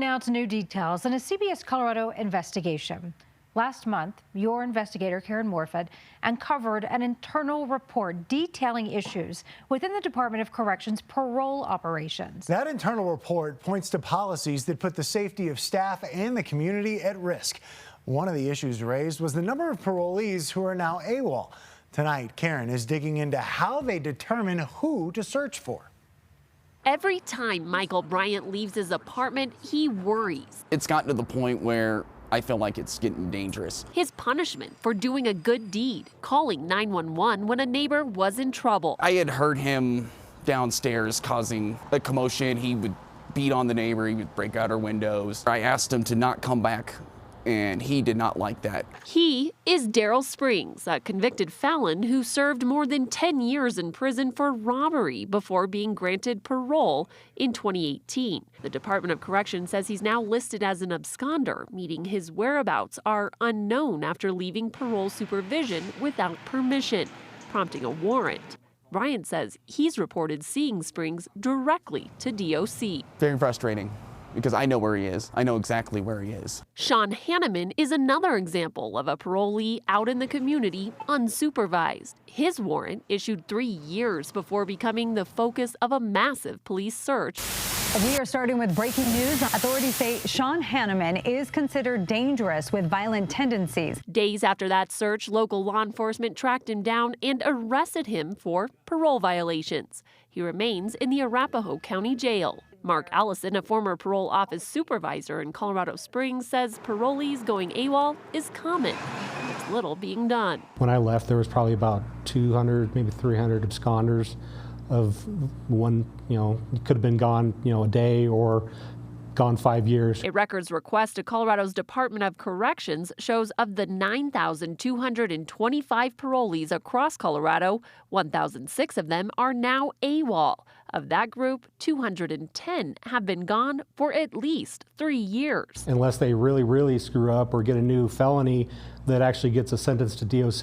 announced new details in a CBS Colorado investigation. Last month, your investigator, Karen Morfitt, uncovered an internal report detailing issues within the Department of Corrections parole operations. That internal report points to policies that put the safety of staff and the community at risk. One of the issues raised was the number of parolees who are now AWOL. Tonight, Karen is digging into how they determine who to search for. Every time Michael Bryant leaves his apartment, he worries. It's gotten to the point where I feel like it's getting dangerous. His punishment for doing a good deed, calling 911 when a neighbor was in trouble. I had heard him downstairs causing a commotion. He would beat on the neighbor, he would break out her windows. I asked him to not come back, and he did not like that. He is Daryl Springs, a convicted felon who served more than 10 years in prison for robbery before being granted parole in 2018. The Department of Corrections says he's now listed as an absconder, meaning his whereabouts are unknown after leaving parole supervision without permission, prompting a warrant. Bryant says he's reported seeing Springs directly to DOC. Very frustrating, because I know where he is. I know exactly where he is. Sean Hanneman is another example of a parolee out in the community unsupervised. His warrant issued 3 years before becoming the focus of a massive police search. We are starting with breaking news. Authorities say Sean Hanneman is considered dangerous with violent tendencies. Days after that search, local law enforcement tracked him down and arrested him for parole violations. He remains in the Arapahoe County Jail. Mark Allison, a former parole office supervisor in Colorado Springs, says parolees going AWOL is common. There's little being done. When I left, there was probably about 200, maybe 300 absconders. Of one, could have been gone, a day or gone 5 years. A records request to Colorado's Department of Corrections shows of the 9,225 parolees across Colorado, 1,006 of them are now AWOL. Of that group, 210 have been gone for at least 3 years. Unless they really, really screw up or get a new felony that actually gets a sentence to DOC,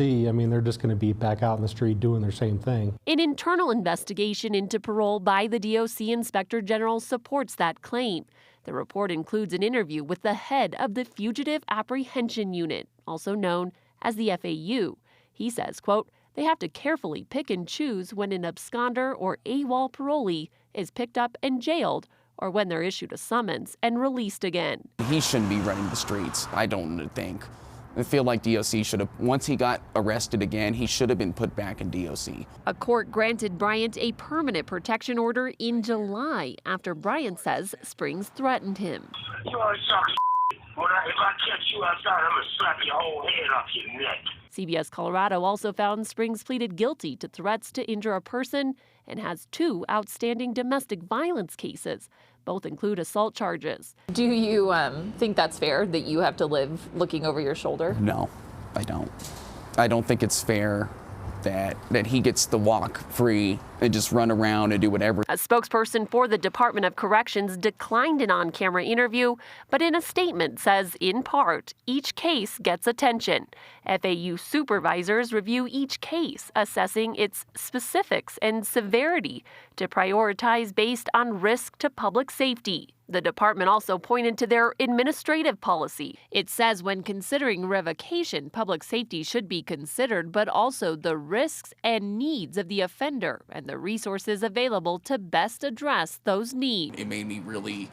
they're just going to be back out in the street doing their same thing. An internal investigation into parole by the DOC Inspector General supports that claim. The report includes an interview with the head of the Fugitive Apprehension Unit, also known as the FAU. He says, quote, they have to carefully pick and choose when an absconder or AWOL parolee is picked up and jailed or when they're issued a summons and released again. He shouldn't be running the streets, I don't think. I feel like DOC should have, once he got arrested again, he should have been put back in DOC. A court granted Bryant a permanent protection order in July after Bryant says Springs threatened him. You always talk shit. If I catch you outside, I'm going to slap your whole head off your neck. CBS Colorado also found Springs pleaded guilty to threats to injure a person and has 2 outstanding domestic violence cases. Both include assault charges. Do you think that's fair that you have to live looking over your shoulder? No, I don't. I don't think it's fair that he gets to walk free and just run around and do whatever. A spokesperson for the Department of Corrections declined an on-camera interview, but in a statement says, in part, each case gets attention. FAU supervisors review each case, assessing its specifics and severity to prioritize based on risk to public safety. The department also pointed to their administrative policy. It says when considering revocation, public safety should be considered, but also the risks and needs of the offender and the resources available to best address those needs. It made me really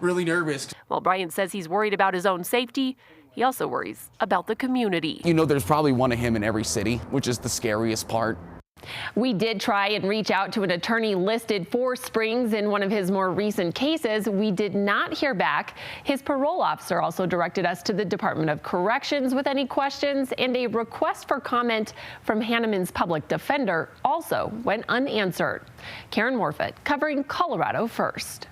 nervous. While Bryant says he's worried about his own safety, he also worries about the community. There's probably one of him in every city, which is the scariest part. We did try and reach out to an attorney listed for Springs in one of his more recent cases. We did not hear back. His parole officer also directed us to the Department of Corrections with any questions, and a request for comment from Hanneman's public defender also went unanswered. Karen Morfitt, covering Colorado First.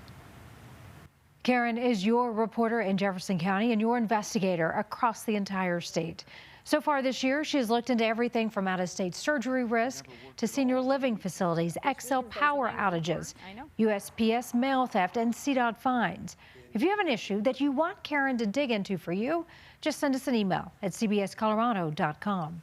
Karen is your reporter in Jefferson County and your investigator across the entire state. So far this year, she has looked into everything from out-of-state surgery risk to senior living facilities, XL power outages, USPS mail theft, and CDOT fines. If you have an issue that you want Karen to dig into for you, just send us an email at cbscolorado.com.